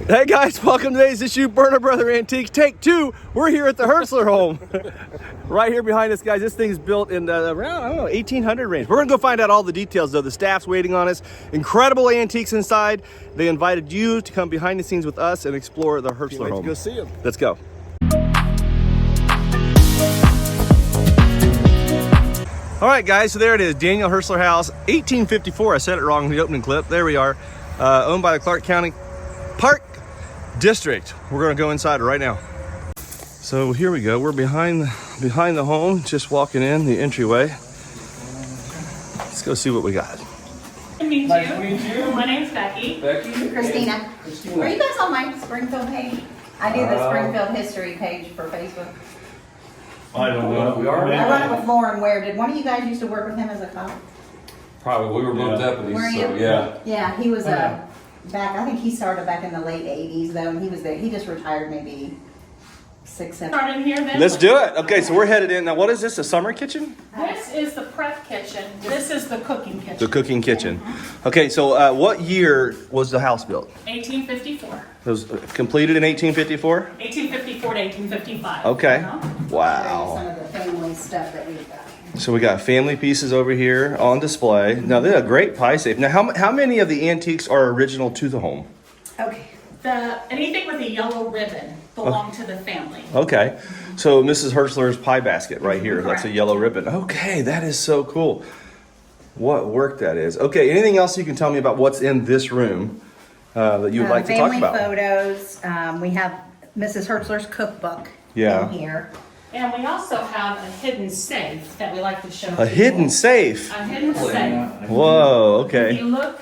Hey guys, welcome to today's issue, Burner Brother Antiques, take 2. We're here at the Hertzler home. Right here behind us, guys. This thing's built in around, I don't know, 1800 range. We're gonna go find out all the details though. The staff's waiting on us. Incredible antiques inside. They invited you to come behind the scenes with us and explore the Hertzler home. Go see them. Let's go. All right, guys, so there it is, Daniel Hertzler House, 1854. I said it wrong in the opening clip. There we are. Owned by the Clark County Park District. We're gonna go inside right now. So here we go. We're behind the home, just walking in the entryway. Let's go see what we got. Nice to meet you. My name's Becky. Christina. Are you guys on my Springfield page? I do the Springfield history page for Facebook. I don't know. We are. I run it with Lauren Ware. Did one of you guys used to work with him as a cop? Probably. We were both deputies, Were you? so yeah. Yeah, he was back, I think he started back in the late 80s though, and he was there. He just retired maybe 6, 7. Start in here then. Let's do it. Okay, so we're headed in. Now, what is this, a summer kitchen? This is the prep kitchen. This is the cooking kitchen. The cooking kitchen. Okay, so what year was the house built? 1854. It was completed in 1854? 1854 to 1855. Okay. Some Wow. of the family stuff that we've got. So we got family pieces over here on display. Now, they're a great pie safe. Now, how many of the antiques are original to the home? Okay. Anything with a yellow ribbon belonged to the family. Okay. So Mrs. Hertzler's pie basket right here. That's a Correct. yellow ribbon. Okay, that is so cool. What work that is. Okay, anything else you can tell me about what's in this room that you would like to talk about? Family photos. We have Mrs. Hertzler's cookbook Yeah. in here. And we also have a hidden safe that we like to show. A hidden safe. A hidden safe. Whoa, If you okay. look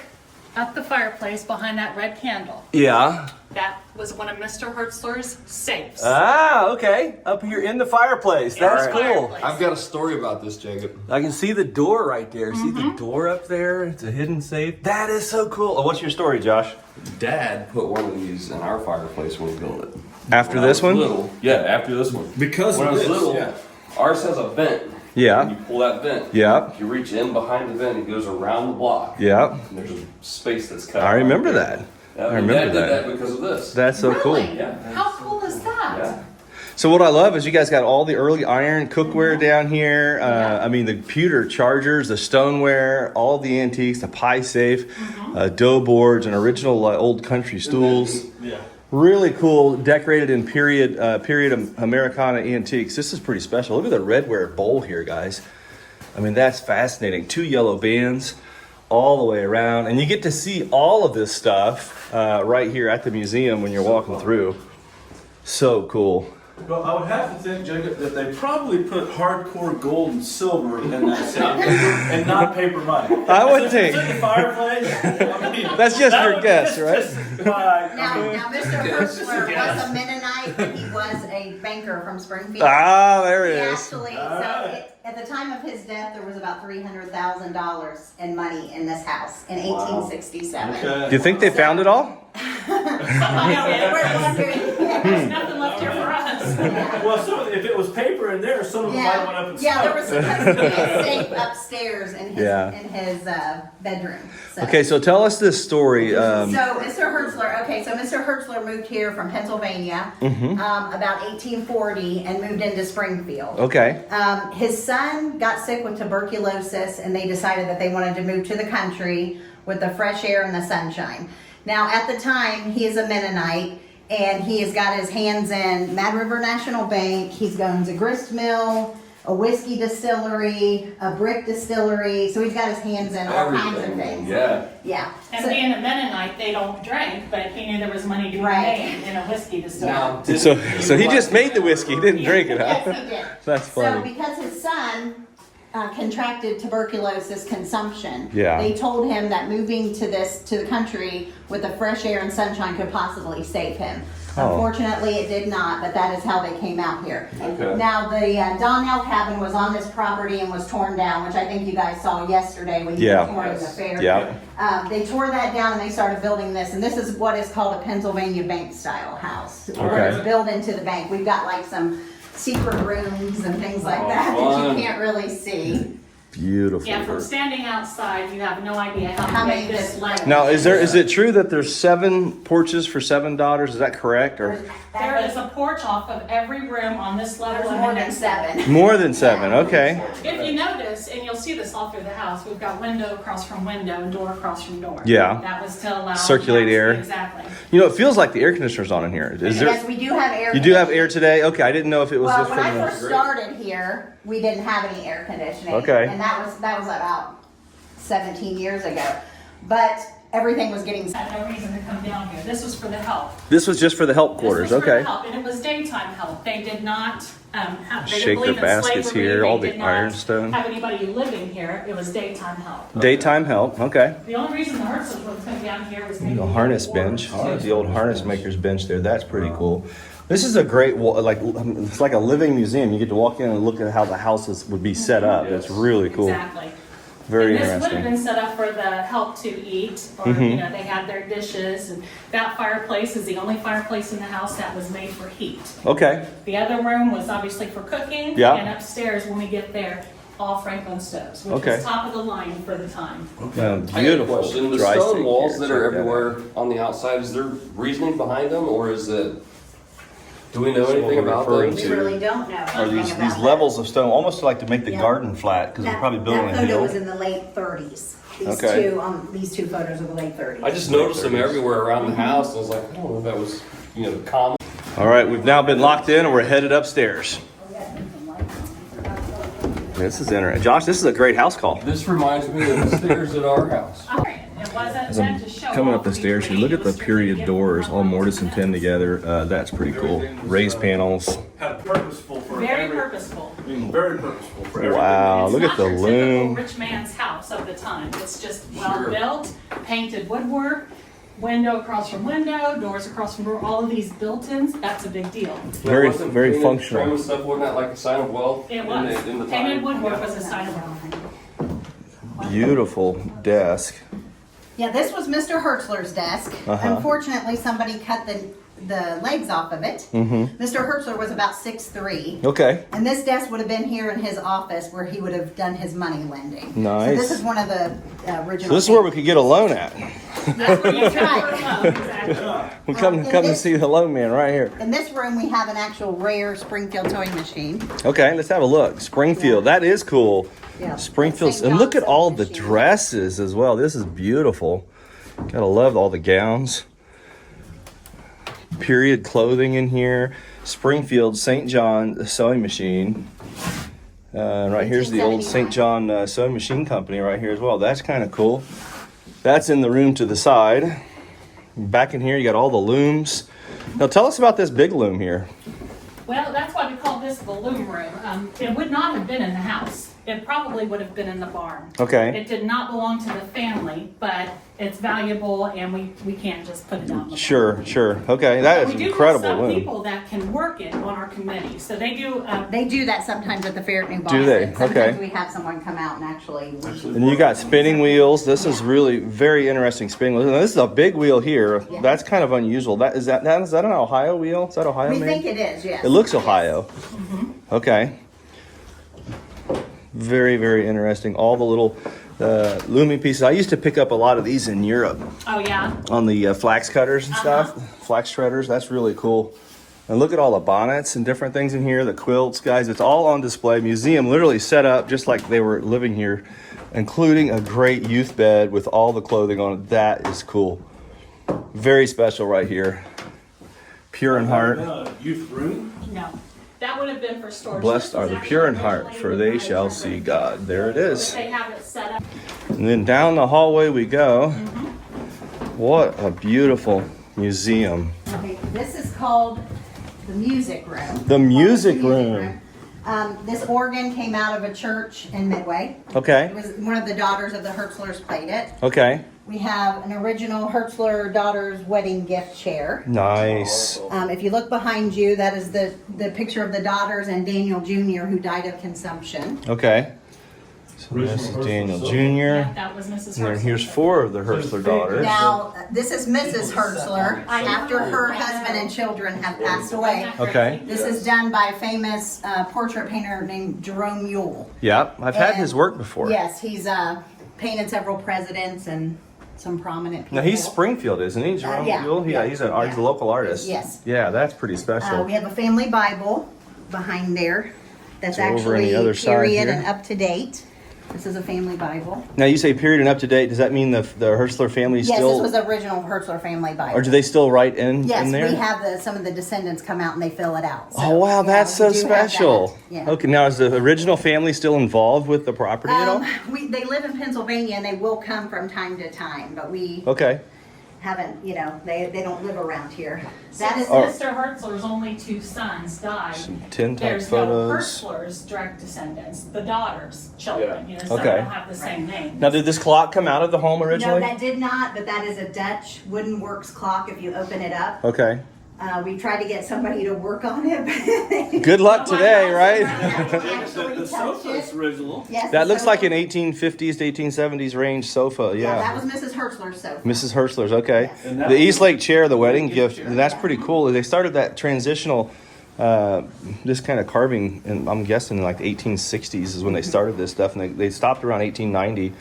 at the fireplace behind that red candle, Yeah. that was one of Mr. Hertzler's safes. Ah, okay. Up here in the fireplace. That's the cool. fireplace. I've got a story about this, Jacob. I can see the door right there. See the door up there? It's a hidden safe. That is so cool. Oh, what's your story, Josh? Dad put one of these in our fireplace when we built it. After When I this was one? Little. Yeah, after this one. Because when of I was this, little, yeah. ours has a vent. And Yeah. you pull that vent. Yeah. If you reach in behind the vent, it goes around the block. Yeah. And there's a space that's cut. I remember that. Yeah, I and remember Dad did that. that because of this. That's so cool. Really? Yeah. How cool is that? Yeah. So what I love is you guys got all the early iron cookware down here. I mean, the pewter chargers, the stoneware, all the antiques, the pie safe, dough boards, and original old country stools. Yeah. Really cool, decorated in period Americana antiques. This is pretty special. Look at the redware bowl here, guys. I mean, that's fascinating. 2 yellow bands all the way around. And you get to see all of this stuff right here at the museum when you're walking through. So cool. Well, I would have to think, Jacob, that they probably put hardcore gold and silver in that safe and not paper money. I would Since it's think. in the fireplace. I mean, That's just that your would- guess, that's right? just my- Now Mr. Hertzler was a Mennonite, but he was a banker from Springfield. Ah, there He it is. actually, Alright. at the time of his death, there was about $300,000 in money in this house in 1867. Do you think they found it all? There's nothing left here for us. Well, if it was paper in there, some of them might have went up and Yeah, there was smoked. supposed to be a safe upstairs in his, Yeah. bedroom. So. Okay, so tell us this story. So Mr. Hertzler moved here from Pennsylvania about 1840 and moved into Springfield. Okay. His son got sick with tuberculosis and they decided that they wanted to move to the country with the fresh air and the sunshine. Now at the time he is a Mennonite and he has got his hands in Mad River National Bank, he's going to grist mill, a whiskey distillery, a brick distillery, so he's got his hands in all kinds of Everything. things. Yeah. Yeah. And So- being a Mennonite, they don't drink, but he knew there was money to be Right. made in a whiskey distillery. Now, So he just made the whiskey. He didn't drink it, huh? Yes, he did. That's So funny. because his son contracted tuberculosis consumption, Yeah. they told him that moving to the country with the fresh air and sunshine could possibly save him. Oh. Unfortunately, it did not, but that is how they came out here. Okay. Now, the Donnell cabin was on this property and was torn down, which I think you guys saw yesterday when you Yeah. were touring the fair. Yeah. They tore that down and they started building this, and this is what is called a Pennsylvania bank style house. Where Okay. it's built into the bank. We've got like some secret rooms and things like Oh, that that fun. you can't really see. beautiful. Yeah, from work. standing outside, you have no idea How how many big this this- leg Now, is it true that there's 7 porches for 7 daughters? Is that correct? Or There is a porch off of every room on this level. There's and more the than next 7. more than 7? Okay. If you notice, and you'll see this all through the house, we've got window across from window and door across from door. Yeah. That was to allow Circulate air. Exactly. You know, it feels like the air conditioner's on in here. Is there? Yes, we do have air. You do have air today? Okay, I didn't know if it was Well, just when I from first started here, we didn't have any air conditioning. Okay. And that was about 17 years ago. But everything was getting. Had no reason to come down here. This was for the help. This was just for the help quarters. This was for Okay. the help, and it was daytime help. They did not they Shake didn't believe their in baskets slavery. here, They all the did not ironstone. have anybody living here. It was daytime help. Daytime help. Okay. The only reason the Hertzler would come down here was maybe The harness bench, the old harness maker's bench there. That's pretty cool. This is a great, it's like a living museum. You get to walk in and look at how the houses would be set up. It's really cool. Exactly. Very and this would have interesting. been set up for the help to eat, or Mm-hmm. you know, they had their dishes, and that fireplace is the only fireplace in the house that was made for heat. Okay. The other room was obviously for cooking, Yeah. and upstairs when we get there, all Franklin stoves, which Okay. was top of the line for the time. I got a Beautiful. question. The dry stone stick walls here. that Check are out. everywhere on the outside, is there reasoning behind them, or is it? Do we know anything about referring those? We really don't know. Are anything these about that. levels of stone, almost like to make the Yeah. garden flat, because they're That- probably building that a photo hill. was in the late 30s. Okay. These two photos of the late 30s. I just noticed them everywhere around the house, and I was like, I don't know if that was, common. All right, we've now been locked in and we're headed upstairs. This is interesting. Josh, this is a great house call. This reminds me of the stairs at our house. It wasn't As I'm meant to show coming off up the stairs here, look at the it was period strictly doors, given all for mortise and tin together. That's pretty cool. Raised panels. Had purposeful for Very every- purposeful. Very purposeful for everything. Wow, It's look not at the your typical loom. rich man's house of the time. It's just well built, painted woodwork, window across from window, doors across from door. All of these built-ins. That's a big deal. Very, Wasn't very painted functional. trim and stuff, wasn't that like a sign of wealth? It in was. the Painted time? woodwork was a sign of wealth. Beautiful desk. Yeah, this was Mr. Hertzler's desk. Uh-huh. Unfortunately, somebody cut the legs off of it. Mr. Hertzler was about 6'3". Okay. And this desk would have been here in his office where he would have done his money lending. Nice. So this is one of the original. So this is where we could get a loan at. That's where you That's right. Exactly. We come to see the loan man right here. In this room, we have an actual rare Springfield sewing machine. Okay, let's have a look. Springfield, that is cool. Yeah. Springfield, St. and look at John's all sewing the machine. dresses as well. This is beautiful. Gotta love all the gowns. Period clothing in here. Springfield St. John sewing machine. Right here's the old St. John sewing machine company right here as well. That's kind of cool. That's in the room to the side. Back in here, you got all the looms. Now tell us about this big loom here. Well, that's why we call this the loom room. It would not have been in the house. It probably would have been in the barn. Okay. It did not belong to the family, but it's valuable, and we can't just put it out in the barn. Sure. Okay, that is We do incredible have some loom. people that can work it on our committee, so they do. They do that sometimes at the fair at New Boston. Do they? Sometimes Okay. we have someone come out and actually. And you got spinning wheels. This is really very interesting spinning wheels. Now, this is a big wheel here. Yeah. That's kind of unusual. Is that an Ohio wheel? Is that Ohio We made? think it is, yes. It looks Yes. Ohio. Okay. Very, very interesting. All the little looming pieces. I used to pick up a lot of these in Europe Oh yeah. on the flax cutters and stuff. Flax shredders. That's really cool. And look at all the bonnets and different things in here. The quilts, guys. It's all on display. Museum literally set up just like they were living here, including a great youth bed with all the clothing on it. That is cool. Very special right here. Pure in heart. Youth room. No, that would have been for storage. Blessed This are was the actually pure in heart, originally for they the shall room. see God. There it But is. they have it set up. And then down the hallway we go. What a beautiful museum. Okay, this is called the music room. The music room. This organ came out of a church in Midway. It Okay. was one of the daughters of the Hertzlers played it. Okay. We have an original Hertzler daughter's wedding gift chair. Nice. If you look behind you, that is the picture of the daughters and Daniel Jr., who died of consumption. Okay. So this is Daniel Yeah, Jr. that was Mrs. And then Hertzler. here's 4 of the Hertzler daughters. Now, this is Mrs. Hertzler, after her husband and children have passed away. Okay. This is done by a famous portrait painter named Jerome Yule. Yep, I've had And- his work before. Yes, he's painted several presidents and some prominent people. Now he's Springfield, isn't he? Jerome yeah, Buell? yeah, He's a yeah. local artist. Yes. Yeah, that's pretty special. We have a family Bible behind there that's So over on the actually other side period here. and up to date. This is a family Bible. Now you say period and up to date. Does that mean the Hertzler family Yes, still, this was the original Hertzler family Bible. or do they still write in Yes, there? we have some of the descendants come out and they fill it out. So, Oh wow, yeah, that's we so do have special. that. Yeah. Okay, now is the original family still involved with the property at all? They live in Pennsylvania and they will come from time to time, but we Okay. haven't, they don't live around here. That That is is, Oh. Mr. Hertzler's only 2 sons died. Some tin type There's photos. no Hertzler's direct descendants, the daughters, children, so Okay. they don't have the same name. Now did this clock come out of the home no, originally? that did not, but that is a Dutch wooden works clock if you open it up. Okay. We tried to get somebody to work on it. Good luck Oh, my today, God. right? Actually The touch sofa is it. original. Yes, That the looks like sofa- an 1850s to 1870s range sofa. Yeah, that Yeah. was Mrs. Hertzler's sofa. Mrs. Hertzler's, okay. Yes. And that The was- East Lake chair, the wedding Yeah, gift, chair. that's pretty cool. They started that transitional, this kind of carving, and I'm guessing in like the 1860s is when they started this stuff, and they stopped around 1890.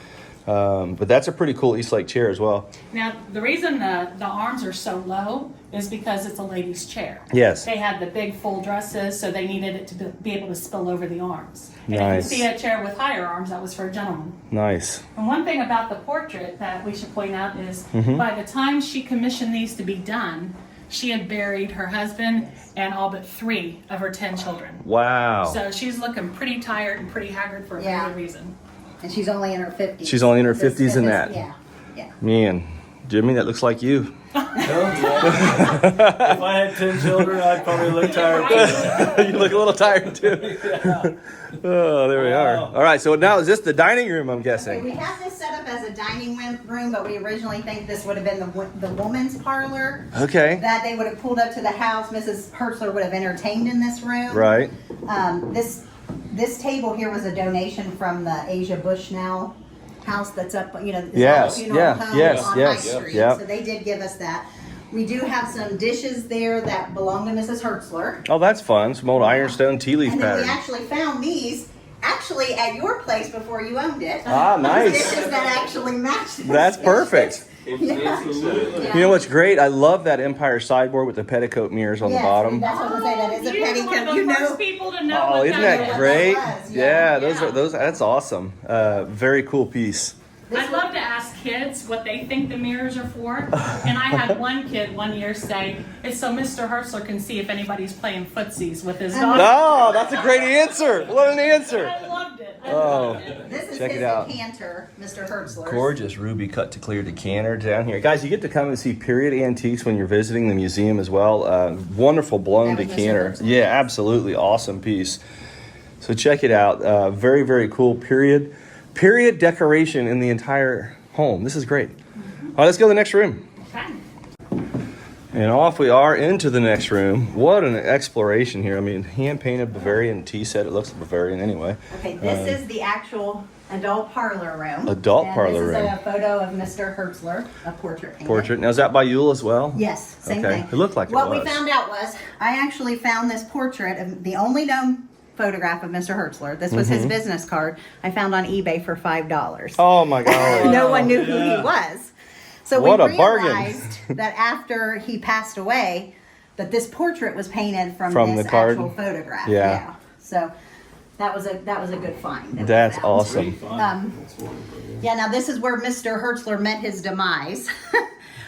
But that's a pretty cool East Lake chair as well. Now, the reason the arms are so low is because it's a lady's chair. Yes. They had the big full dresses, so they needed it to be able to spill over the arms. And Nice. if you see a chair with higher arms, that was for a gentleman. Nice. And one thing about the portrait that we should point out is Mm-hmm. by the time she commissioned these to be done, she had buried her husband and all but 3 of her 10 children. Wow. So she's looking pretty tired and pretty haggard for a Yeah. very good reason. And she's only in her 50s. She's only in her 50s in that. Yeah, yeah. Man, Jimmy, that looks like you. If I had 10 children, I'd probably look tired. You look a little tired too. Oh, there we are. All right, so now is this the dining room, I'm Okay, guessing? we have this set up as a dining room, but we originally think this would have been the woman's parlor. Okay. That they would have pulled up to the house. Mrs. Hertzler would have entertained in this room. Right. This table here was a donation from the Asia Bushnell house that's up, it's Yes, a funeral yeah, home yes, on yes, High Street. yep. So they did give us that. We do have some dishes there that belong to Mrs. Hertzler. Oh, that's fun. Some old ironstone tea leaf And then we pattern. actually found these at your place before you owned it. Ah, nice. Dishes that actually match. this That's dish. perfect. Absolutely. Yeah. You know what's great? I love that Empire sideboard with the petticoat mirrors on Yes, the bottom. That's what I was saying. That is a You're one of petticoat. the You know. first people to know Oh, what isn't that that is. great? was, Yeah, yeah. that's awesome. Very cool piece. I'd love to ask kids what they think the mirrors are for. And I had one kid one year say, it's so Mr. Hertzler can see if anybody's playing footsies with his daughter. Oh, that's a great answer. What an answer. I loved it. I Oh. loved it. This is Check his it out. decanter, Mr. Hertzler. Gorgeous ruby cut to clear decanter down here. Guys, you get to come and see period antiques when you're visiting the museum as well. Wonderful blown That was Mr. decanter. Hertzler. Yeah, absolutely awesome piece. So check it out. Very, very cool period decoration in the entire home. This is great. All right, let's go to the next room. Okay. And off we are into the next room. What an exploration here. I mean, hand-painted Bavarian tea set. It looks like Bavarian anyway. Okay, this is the actual adult parlor room. Adult And parlor this room. is a photo of Mr. Hertzler, a portrait painting. Portrait. Now, is that by Yule as well? Yes, same Okay. thing. It looked like it What was. we found out was, I actually found this portrait of the only known photograph of Mr. Hertzler. This was his business card. I found on eBay for $5. Oh my golly. No one knew who he was. So What we a bargain. realized that after he passed away, that this portrait was painted from From this the card? actual photograph. Yeah. So that was a good find. that we That's found. awesome. Yeah. Now this is where Mr. Hertzler met his demise.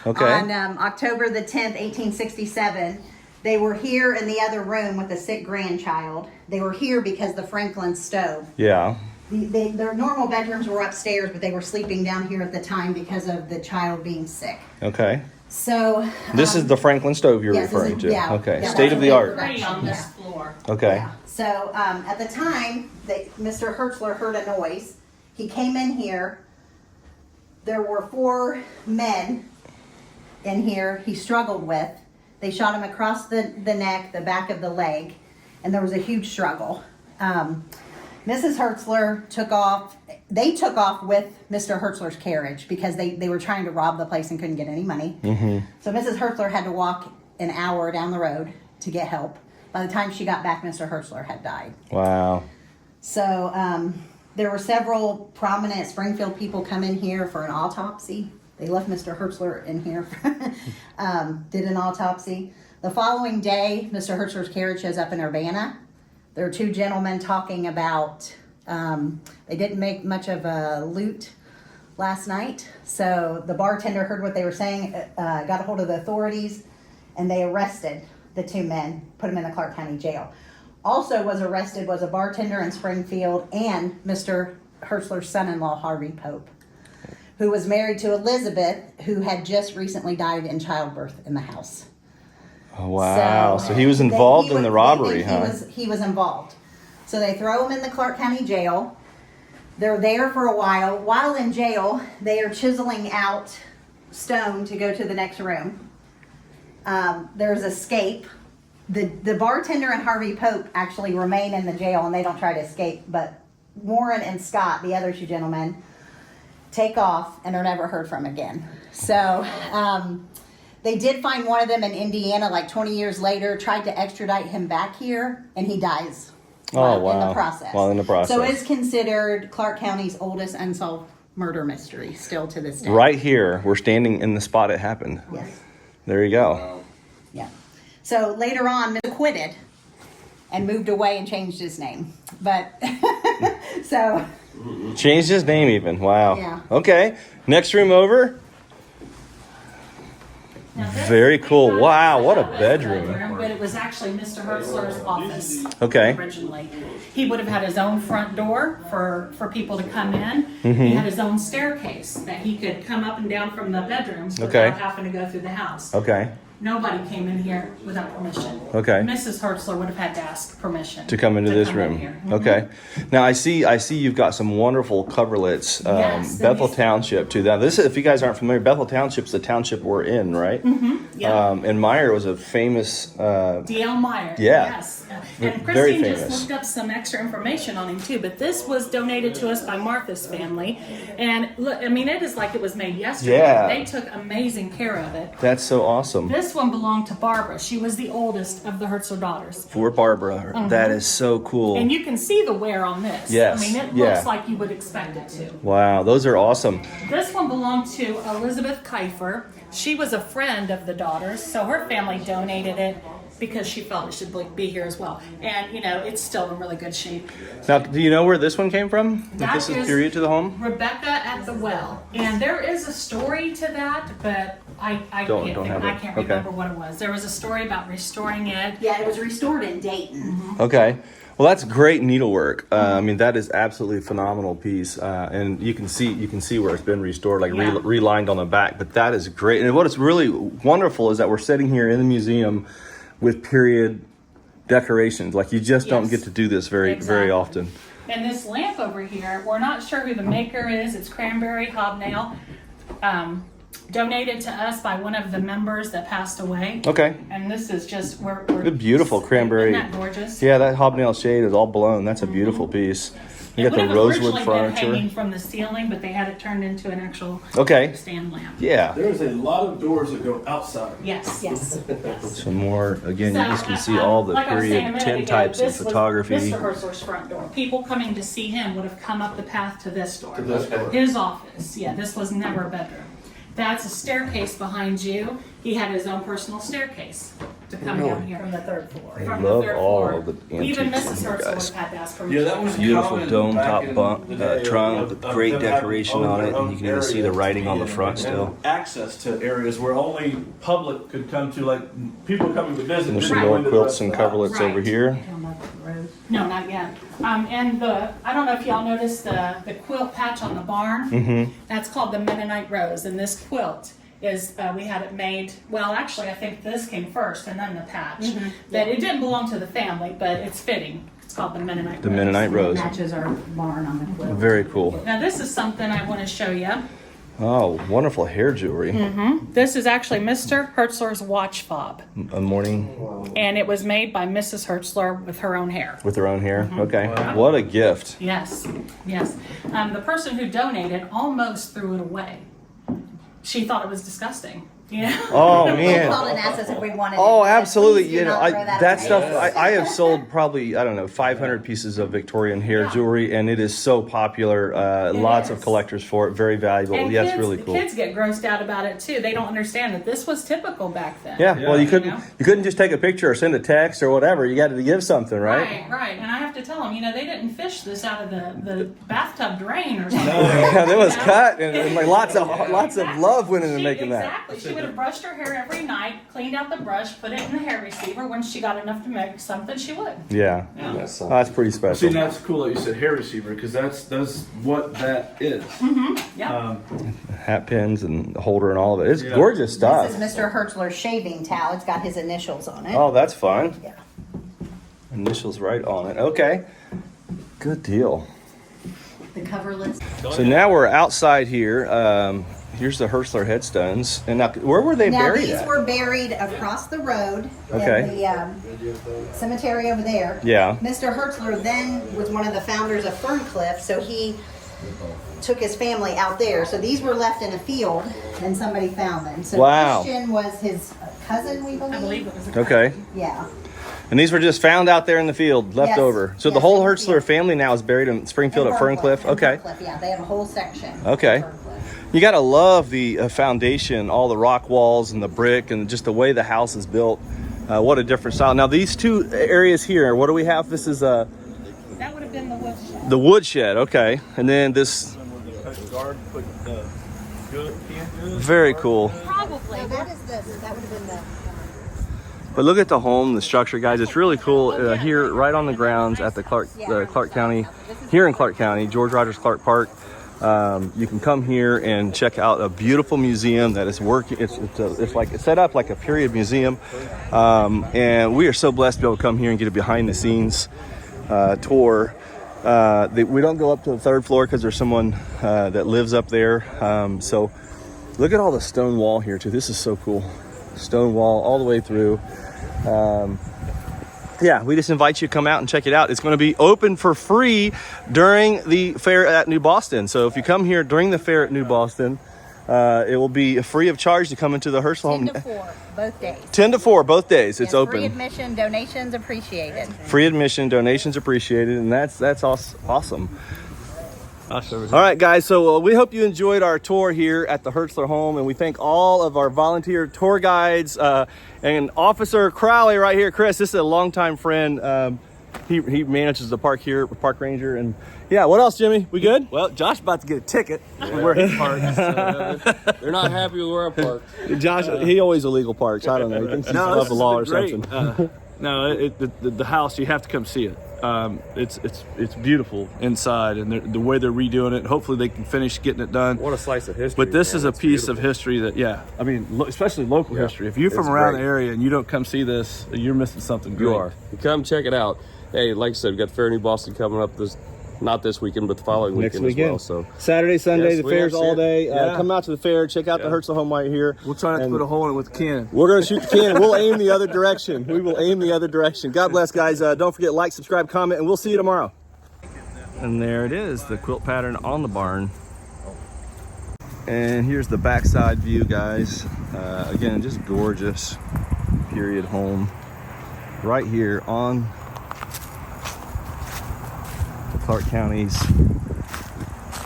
Okay. On October the 10th, 1867. They were here in the other room with a sick grandchild. They were here because the Franklin stove. Yeah. Their normal bedrooms were upstairs, but they were sleeping down here at the time because of the child being sick. Okay. So This is the Franklin stove you're yes, this referring is- to. yeah, Okay. yeah, State that's of a the big art. Pretty on this Yeah. floor. Okay. yeah. So at the time, Mr. Hertzler heard a noise. He came in here. There were 4 men in here he struggled with. They shot him across the neck, the back of the leg, and there was a huge struggle. Mrs. Hertzler took off. They took off with Mr. Hertzler's carriage because they were trying to rob the place and couldn't get any money. So Mrs. Hertzler had to walk an hour down the road to get help. By the time she got back, Mr. Hertzler had died. Wow. So there were several prominent Springfield people come in here for an autopsy. They left Mr. Hertzler in here, did an autopsy. The following day, Mr. Hertzler's carriage shows up in Urbana. There are two gentlemen talking about, they didn't make much of a loot last night. So the bartender heard what they were saying, got a hold of the authorities, and they arrested the two men, put them in the Clark County Jail. Also was arrested was a bartender in Springfield and Mr. Hertzler's son-in-law, Harvey Pope, who was married to Elizabeth, who had just recently died in childbirth in the house. Oh, wow. So he was involved in the robbery, huh? He was involved. So they throw him in the Clark County Jail. They're there for a while. While in jail, they are chiseling out stone to go to the next room. There's escape. The bartender and Harvey Pope actually remain in the jail and they don't try to escape, but Warren and Scott, the other two gentlemen, take off and are never heard from again. So they did find one of them in Indiana like 20 years later, tried to extradite him back here, and he dies in the process. While in the process. So it's considered Clark County's oldest unsolved murder mystery still to this day. Right here, we're standing in the spot it happened. Yes. There you go. Yeah. So later on, Mr. acquitted and moved away and changed his name. But so Changed his name even. Wow. Yeah. Okay. Next room over. Very cool. Wow, what a bedroom. But it was actually Mr. Hertzler's office. Okay. Originally. He would have had his own front door for people to come in. He had his own staircase that he could come up and down from the bedrooms without having to go through the house. Okay. Nobody came in here without permission. Okay. Mrs. Hertzler would have had to ask permission To come into this come room. in here. Okay. Now I see you've got some wonderful coverlets. Yes, Bethel these- Township too. Now this is, if you guys aren't familiar, Bethel Township's the township we're in, right? Yeah. And Meyer was a famous D.L. Meyer. Yeah. Yes. Very And Christine famous. just looked up some extra information on him too. But this was donated to us by Martha's family. And look, I mean, it is like it was made yesterday. Yeah. They took amazing care of it. That's so awesome. This one belonged to Barbara. She was the oldest of the Hertzler daughters. For Barbara. That is so cool. And you can see the wear on this. Yes. I mean, it Yeah. looks like you would expect it to. Wow, those are awesome. This one belonged to Elizabeth Kiefer. She was a friend of the daughters, so her family donated it because she felt it should be here as well. And, you know, it's still in really good shape. Now, do you know where this one came from? If That this is is period to the home? Rebecca at the Well. And there is a story to that, but I Don't can't have it. Okay. remember what it was. There was a story about restoring it. yeah, it was restored in Dayton. Okay. Well, that's great needlework. I mean, that is absolutely phenomenal piece, and you can see where it's been restored, like Yeah. relined on the back. But that is great. And what is really wonderful is that we're sitting here in the museum with period decorations. Like you just don't Yes. get to do this very Exactly. often. And this lamp over here, we're not sure who the maker is. It's Cranberry Hobnail. Donated to us by one of the members that passed away. Okay. And this is just, we're The beautiful cranberry. Isn't that gorgeous? Yeah, that hobnail shade is all blown. That's a beautiful piece. You It got would the have rosewood originally been hanging furniture. from the ceiling, but they had it turned into an actual Okay. stand lamp. Yeah. There's a lot of doors that go outside. Yes. Yes. Some more. Again, you So, just can see all the like I was saying a period minute tin ago, types of this was photography. Mr. Hertzler's front door. People coming to see him would have come up the path to this door. To this door. His office. Yeah, this was never a bedroom. That's a staircase behind you. He had his own personal staircase to come down here From the third floor. I from love the third all floor. of the Even antiques Mrs. on here, Hertzler would guys. have had to ask permission. Yeah, that was Beautiful common dome back top in bunk, the day trunk of- with of great them having decoration own on it, their and you can even own see the area writing on the and- front and still. Access to areas where only public could come to, like people coming to visit. And there's didn't some go more into the quilts rest and of the house. coverlets over Right. here. No, not yet. And I don't know if y'all noticed the quilt patch on the barn. Mm-hmm. That's called the Mennonite Rose. And this quilt is, we had it made, well, actually, I think this came first and then the patch. That it didn't belong to the family, but it's fitting. It's called the Mennonite Rose. The Mennonite Rose. Matches our barn on the quilt. Very cool. Now, this is something I want to show you. Oh, wonderful hair jewelry. This is actually Mr. Hertzler's watch fob, A morning and it was made by Mrs. Hertzler with her own hair. with her own hair. Okay. What a gift. Yes, yes. The person who donated almost threw it away. She thought it was disgusting. Yeah. Oh, They man. called and asked us if we wanted it. Oh, We said, absolutely. "Please do You know, not throw that that away." stuff, I have sold probably, I don't know, 500 pieces of Victorian hair Yeah. jewelry, and it is so popular. Lots of is. collectors for it. Very valuable. And Yeah, kids, it's really cool. kids get grossed out about it too. They don't understand that this was typical back then. Yeah, well, you You couldn't know? you couldn't just take a picture or send a text or whatever. You got to give something, right? Right. And I have to tell them, they didn't fish this out of the bathtub drain or something. Yeah, it was You know? cut, and like lots of love went into She- making that. Exactly. She would have brushed her hair every night, cleaned out the brush, put it in the hair receiver. When she got enough to make something, she would. Yeah, That's oh, that's pretty See, special. that's cool that you said hair receiver because that's what that is. Yeah. Hat pins and holder and all of it. It's Yeah. gorgeous stuff. This is Mr. Hertzler's shaving towel. It's got his initials on it. Oh, that's fun. Yeah. Initials right on it. Okay, good deal. The cover list. So now we're outside here. Here's the Hertzler headstones. And now, where were they Now buried these at? were buried across the road Okay. in the cemetery over there. Yeah. Mr. Hertzler then was one of the founders of Ferncliff, so he took his family out there. So these were left in a field, and somebody found them. So Wow. Christian was his cousin, we believe. I believe it was a Okay. Yeah. And these were just found out there in the field, left Yes. over. So the Yes, whole in the Hertzler field. family now is buried in Springfield at Ferncliff. In Okay. Ferncliff, yeah, they have a whole section. Okay. in Ferncliff. You got to love the foundation, all the rock walls and the brick and just the way the house is built. What a different style. Now these two areas here, what do we have? This is That would have been the woodshed. the woodshed. Okay. And then this, very cool. Probably. So that is this. That would have been the. But look at the home, the structure, guys. It's really cool here, right on the grounds at the Clark County, here in Clark County, George Rogers Clark Park. You can come here and check out a beautiful museum that is working. It's like it's set up like a period museum, and we are so blessed to be able to come here and get a behind the scenes tour. We don't go up to the third floor because there's someone that lives up there. So look at all the stone wall here too. This is so cool. Stone wall all the way through. Yeah, we just invite you to come out and check it out. It's going to be open for free during the fair at New Boston. So if you come here during the fair at New Boston, it will be free of charge to come into the Hertzler 10 home. to 4, both days. 10 to 4, both days. It's Yes, open. Free admission, donations appreciated. Free admission, donations appreciated, and that's awesome. All right, guys, so we hope you enjoyed our tour here at the Hertzler home, and we thank all of our volunteer tour guides and Officer Crowley right here. Chris, this is a longtime friend. He manages the park here, park ranger, and yeah, what else, Jimmy? We good? Well, Josh about to get a ticket where he parks. They're not happy with where I parked. Josh, he always illegal parks. I don't know. He thinks he's above the law or something. No, the house, you have to come see it. It's beautiful inside, and the way they're redoing it. Hopefully, they can finish getting it done. What a slice of history. But this man. is a It's piece beautiful. of history that, I mean, especially local history. If you're from It's around great. the area and you don't come see this, you're missing something great. You are. Come check it out. Hey, like I said, we got Fair New Boston coming up not this weekend, but the following Next weekend as weekend. well. So Saturday, Sunday, Yes, the we fair's actually- all day. Yeah. Come out to the fair. Check out the Hertzler home right here. We'll try not to And put a hole in it with Ken. we're going to shoot the cannon. We'll aim the other direction. We will aim the other direction. God bless, guys. Don't forget, like, subscribe, comment, and we'll see you tomorrow. And there it is, the quilt pattern on the barn. And here's the backside view, guys. Again, just gorgeous period home right here on the Clark County's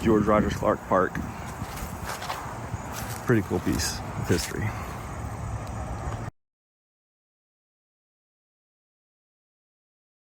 George Rogers Clark Park. Pretty cool piece of history.